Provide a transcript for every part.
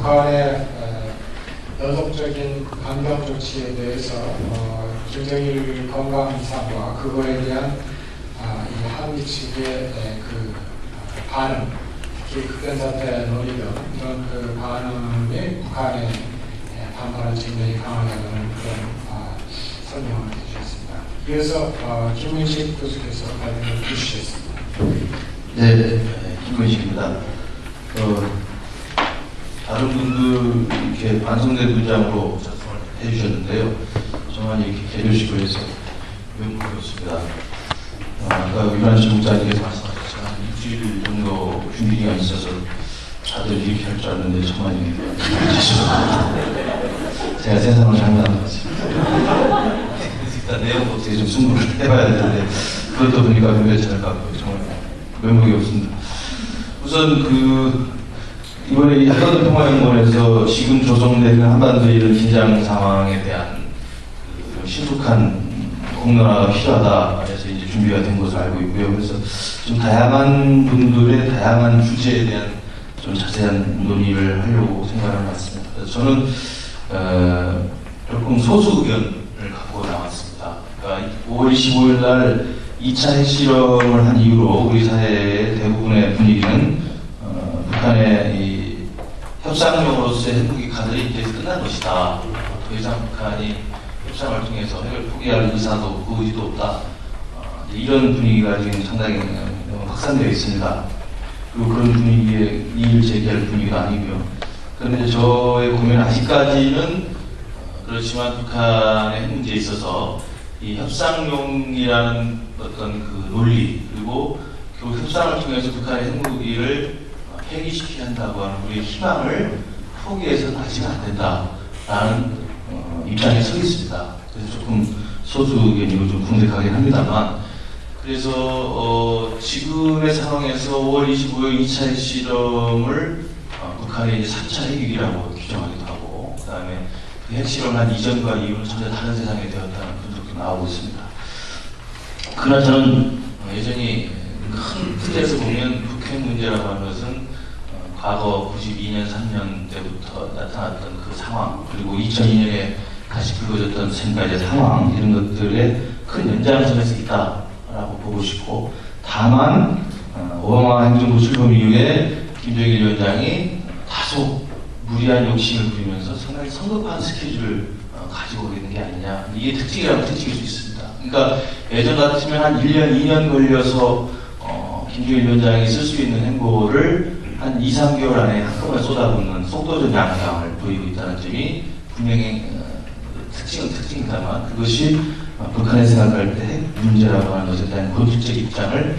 북한의 연속적인 강경 조치에 대해서 김정일 건강 이상과 그거에 대한 이 한미 측의 그 반응, 특히 극변사태 논의등 이런 그 반응이 북한의 반발할 측면이 강하다는 그런 설명을 해주셨습니다. 이어서 김문식 교수께서 발표를 해주셨습니다. 네, 김문식입니다. 다른 분들 이렇게 반성된 문장으로 작성을 해주셨는데요. 저만 이렇게 해주시고 해서 명복이었습니다. 아까 유한시 목사님께서 말씀하셨지만 일주일 정도 준비 기간이 있어서 다들 이렇게 할 줄 알았는데 저만 이렇게 해주셔서 제가 세상을 잘못한 것 같습니다. 일단 내용도 어떻게 좀 승부를 해봐야 되는데 그것도 보니까 굉장히 잘 같고요. 정말 면목이 없습니다. 우선 이번에 한반도 평화연구원에서 지금 조성되는 한반도의 이런 긴장 상황에 대한 신속한 공론화가 필요하다 해서 이제 준비가 된 것으로 알고 있고요. 그래서 좀 다양한 분들의 다양한 주제에 대한 좀 자세한 논의를 하려고 생각을 해봤습니다. 그래서 저는 조금 소수 의견을 갖고 나왔습니다. 그러니까 5월 25일 날 2차 핵실험을 한 이후로 우리 사회의 대부분의 분위기는 북한의 이 협상용으로서의 핵무기 카드를 이제 끝난 것이다. 더 이상 북한이 협상을 통해서 핵을 포기할 의사도 없고 의지도 없다. 이런 분위기가 지금 상당히 확산되어 있습니다. 그리고 그런 분위기에 이의를 제기할 분위기가 아니고요. 그런데 저의 고민은 아직까지는 그렇지만 북한의 핵 문제에 있어서 이 협상용이라는 어떤 그 논리 그리고 결국 협상을 통해서 북한의 핵무기를 폐기시켜야 한다고 하는 우리의 희망을 포기해서는 아직 안 된다라는 입장에 서 있습니다. 그래서 조금 소수 의견이고 좀 궁색하긴 합니다만 그래서 지금의 상황에서 5월 25일 2차 핵실험을 북한의 이제 3차 핵위기라고 규정하기도 하고 그 다음에 그 핵실험 한 이전과 이후는 전혀 다른 세상이 되었다는 분석도 나오고 있습니다. 그러나 저는 여전히 큰 틀에서 보면 북핵 문제라고 하는 것은 과거 92년, 3년 때부터 나타났던 그 상황 그리고 2002년에 다시 불거졌던 지금까지의 상황 이런 것들의 큰 연장선에서 있다라고 보고 싶고 다만 오바마 행정부 출범 이후에 김정일 위원장이 다소 무리한 욕심을 부리면서 상당히 성급한 스케줄을 가지고 있는 게 아니냐 이게 특징이라고 특징일 수 있습니다. 그러니까 예전 같으면 한 1년, 2년 걸려서 김정일 위원장이 쓸 수 있는 행보를 한 2, 3개월 안에 한꺼번에 쏟아붓는 속도적 양상을 보이고 있다는 점이 분명히 특징은 특징이다만 그것이 북한이 생각할 때 핵 문제라고 하는 것에 대한 본질적 입장을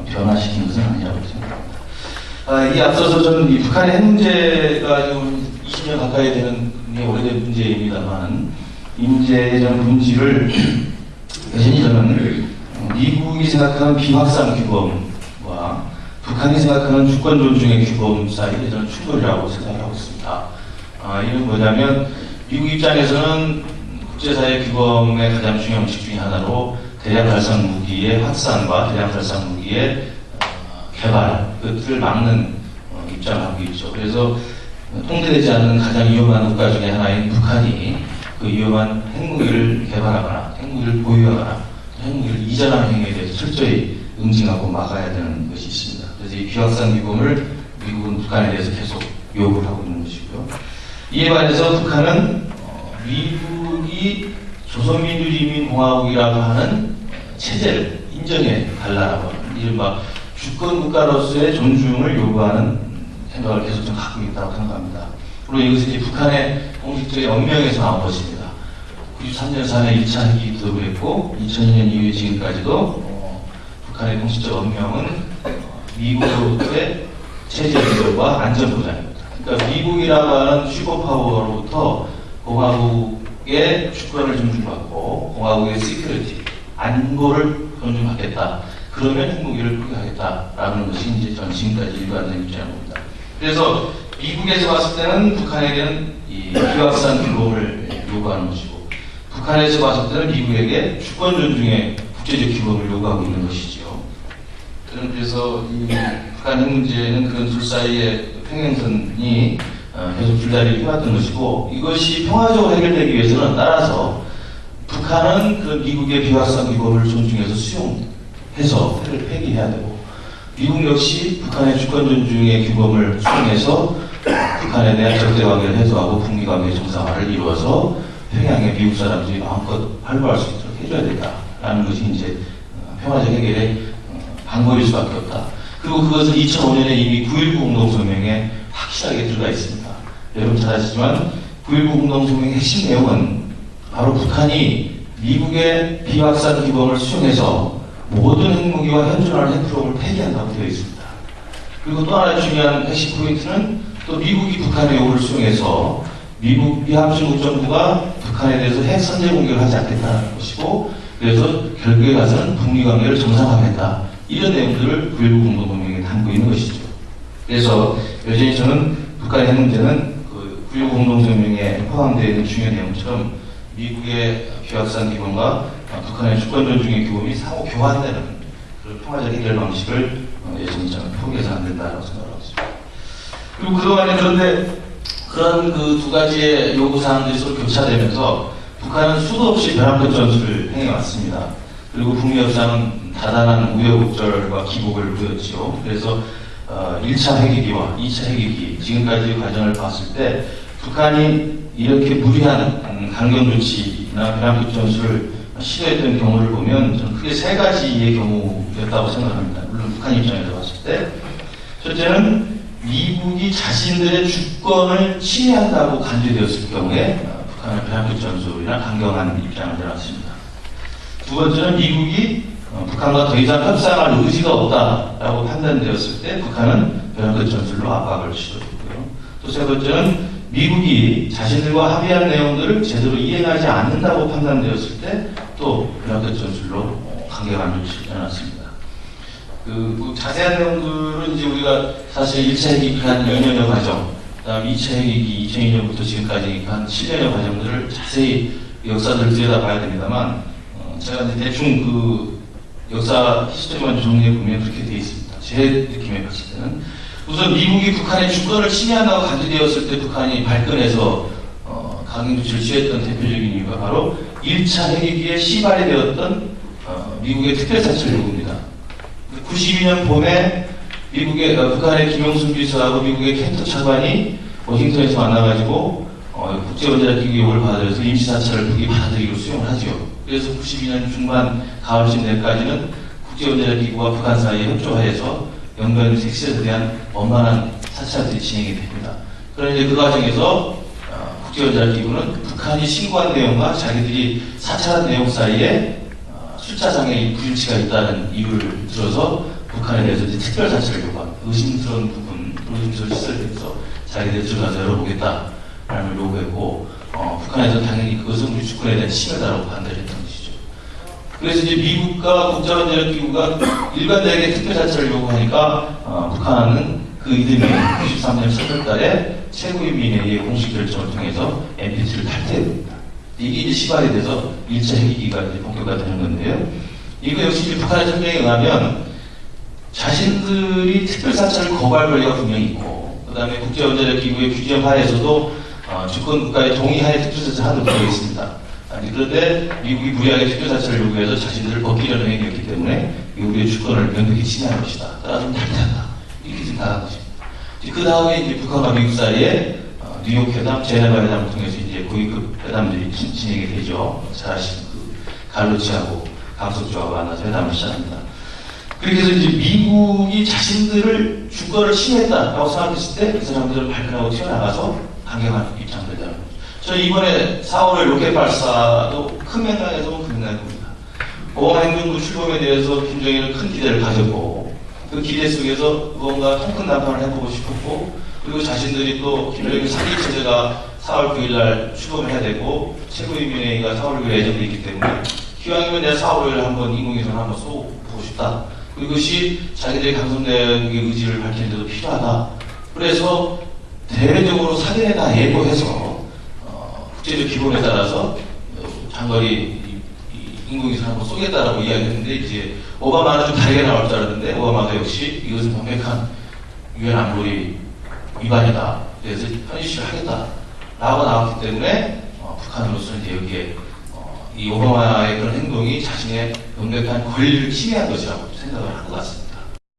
변화시킨 것은 아니라고 생각합니다. 이 앞서서 저는 이 북한의 핵 문제가 지금 20년 가까이 되는 오래된 문제입니다만 이 문제의 저는 본질을 여전히 저는 미국이 생각하는 비확산 규범과 북한이 생각하는 주권 존중의 규범 사이에 저는 충돌이라고 생각을 하고 있습니다. 이는 뭐냐면 미국 입장에서는 국제사회 규범의 가장 중요한 원칙 중에 하나로 대량 살상 무기의 확산과 대량 살상 무기의 개발 그것을 막는 입장을 하고 있죠. 그래서 통제되지 않는 가장 위험한 국가 중에 하나인 북한이 그 위험한 핵무기를 개발하거나 핵무기를 보유하거나 핵무기를 이전하는 행위에 대해서 철저히 응징하고 막아야 되는 것이 있습니다. 그래서 이 비확산 규범을 미국은 북한에 대해서 계속 요구를 하고 있는 것이고요. 이에 반해서 북한은 미국이 조선민주주의인민공화국이라고 하는 체제를 인정해 달라고 하는 이른바 주권 국가로서의 존중을 요구하는 생각을 계속 좀 갖고 있다고 생각합니다. 물론 이것은 이제 북한의 공식적인 언명에서 나온 것입니다. 93년 4년 1차 핵위기도 그랬고 2002년 이후에 지금까지도 북한의 공식적 언명은 미국의 체제 인정과 안전 보장입니다. 그러니까 미국이라고 하는 슈퍼파워로부터 공화국의 주권을 존중받고 공화국의 시큐리티, 안보를 존중하겠다. 그러면 핵무기를 포기하겠다라는 것이 이제 전 지금까지 일관된 입장입니다. 그래서 미국에서 봤을 때는 북한에게는 이 비확산 규범을 요구하는 것이고 북한에서 봤을 때는 미국에게 주권 존중의 국제적 규범을 요구하고 있는 것이죠. 그래서 이 북한 핵 문제는 그런 둘 사이의 평행선이 계속 줄다리기 해왔던 것이고, 이것이 평화적으로 해결되기 위해서는 따라서 북한은 그 미국의 비확산 기법을 존중해서 수용해서 핵을 폐기해야 되고, 미국 역시 북한의 주권 존중의 규범을 수용해서 북한에 대한 적대 관계를 해소하고 북미 관계 정상화를 이루어서 평양에 미국 사람들이 마음껏 활보할 수 있도록 해줘야 된다라는 것이 이제 평화적 해결의 방법일 수밖에 없다. 그리고 그것은 2005년에 이미 9.19 공동성명에 확실하게 들어가 있습니다. 여러분 잘 아시지만 9.19 공동성명의 핵심 내용은 바로 북한이 미국의 비확산 기범을 수용해서 모든 핵무기와 현존하는 핵프로그램을 폐기한다고 되어 있습니다. 그리고 또 하나 중요한 핵심 포인트는 또 미국이 북한의 요구를 수용해서 미국 미함중국정부가 북한에 대해서 핵 선제 공격을 하지 않겠다는 것이고, 그래서 결국에 가서는 북미 관계를 정상화하겠다. 이런 내용들을 9.19 공동성명에 담고 있는 것이죠. 그래서 여전히 저는 북한의 핵 문제는 그 9.19 공동성명에 포함되어 있는 중요한 내용처럼 미국의 비확산 기본과 북한의 주권 존중의 규범이 상호 교환되는 그런 평화적 해결 방식을 여전히 저는 포기해서는 안 된다고 생각하고 있습니다. 그리고 그동안에 그런데 그런 그 두 가지의 요구사항들이 서로 교차되면서 북한은 수도 없이 벼랑끝 전술을 행해왔습니다. 그리고 북미 협상은 다단한 우여곡절과 기복을 보였죠. 그래서 1차 핵위기와 2차 핵위기 지금까지의 과정을 봤을 때 북한이 이렇게 무리한 강경 조치나 벼랑끝 전술을 시도했던 경우를 보면 저는 크게 세 가지의 경우였다고 생각합니다. 물론 북한 입장에서 봤을 때 첫째는 미국이 자신들의 주권을 침해한다고 간주되었을 경우에 북한의 벼랑끝 전술이나 강경한 입장을 내놨습니다. 두 번째는 미국이 북한과 더 이상 협상할 의지가 없다라고 판단되었을 때 북한은 벼랑끝 전술로 압박을 시도했고요. 또 세 번째는 미국이 자신들과 합의한 내용들을 제대로 이행하지 않는다고 판단되었을 때 또 벼랑끝 전술로 강경한 조치를 내놨습니다. 그 자세한 내용들은 이제 우리가 사실 1차 핵위기 한 2년여 과정, 그 다음 2차 핵위기 2002년부터 지금까지 한 7년여 과정들을 자세히 역사들을 들여다봐야 됩니다만, 제가 이제 대충 그 역사 히스토리만 정리해보면 그렇게 되어 있습니다. 제 느낌에 봤을 때는 우선 미국이 북한의 주권을 침해한다고 간주되었을 때 북한이 발끈해서 강경 조치를 취했던 대표적인 이유가 바로 1차 핵위기에 시발이 되었던 미국의 특별사찰 요구입니다. 92년 봄에 미국의 북한의 김영순 비서하고 미국의 켄터 차관이 워싱턴에서 만나가지고 국제원자력기구 요구를 받아들여서 임시사찰을 북이 받아들이기로 수용을 하죠. 그래서 92년 중반 가을쯤 내까지는 국제원자력기구와 북한 사이에 협조하에서 연변 섹시에 대한 원만한 사찰들이 진행이 됩니다. 그런데 그 과정에서 국제원자력기구는 북한이 신고한 내용과 자기들이 사찰한 내용 사이에 숫자상의 불일치가 있다는 이유를 들어서 북한에 대해서 이제 특별 사찰을 요구합니다. 의심스러운 부분, 의심스러운 시설에 대해서 자기들이 들어가서 열어보겠다라는 걸 요구했고, 북한에서 당연히 그것은 우리 주권에 대한 침해다라고 판단했던 것이죠. 그래서 이제 미국과 국제원자력기구가 일관되게 특별 사찰을 요구하니까 북한은 그 이듬해 93년 3월달에 최고인민회의의 공식 결정을 통해서 NPT를 탈퇴합니다. 이게 이제 시발이 돼서 1차 핵위기가 이제 본격화되는 건데요. 이거 역시 이제 북한의 설명에 의하면 자신들이 특별사찰을 거부할 권리가 분명히 있고, 그 다음에 국제원자력기구의 규정 하에서도 주권 국가의 동의하에 특별사찰을 하도록 되어 있습니다. 그런데 미국이 무리하게 특별사찰을 요구해서 자신들을 벗기려는 행위였기 때문에 우리의 주권을 명백히 침해할 것이다. 따라서 탈퇴한다. 이렇게 생각한 것입니다. 그 다음에 이제 북한과 미국 사이에 뉴욕 회담, 제네바 회담을 통해서 이제 고위급 회담들이 진행이 되죠. 잘 아시는 그 갈로치하고 강석주하고 만나서 회담을 시작합니다. 그렇게 해서 이제 미국이 자신들을 주권을 침해했다라고 생각했을 때 그 사람들은 발끈하고 튀어나가서 강경한 입장을 내는 거죠. 저는 이번에 4월에 로켓 발사도 큰 맥락에서 보면 그 맥락입니다. 오바마 행정부 출범에 대해서 김정일은 큰 기대를 가졌고, 그 기대 속에서 무언가 통큰 담판을 해보고 싶었고, 그리고 자신들이 또 김정일 사기 체제가 4월 9일 날 출범을 해야 되고 최고인민회의가 4월 9일 예정되어 있기 때문에 기왕이면 내가 4월 5일 한번 인공위성을 한번 쏘보고 싶다. 그것이 자기들의 강성대의 의지를 밝히는 데도 필요하다. 그래서 대외적으로 사전에 다 예고해서 국제적 기본에 따라서 장거리 인공위성을 한번 쏘겠다라고 이야기했는데, 이제 오바마는 좀 다르게 나올 줄 알았는데 오바마가 역시 이것은 명백한 유엔 안보리 위반이다. 대해서 현실시를 하겠다라고 나왔기 때문에 북한으로서는 이제 여기에 이 오바마의 그런 행동이 자신의 명백한 권리를 침해한 것이라고 생각을 한 것 같습니다.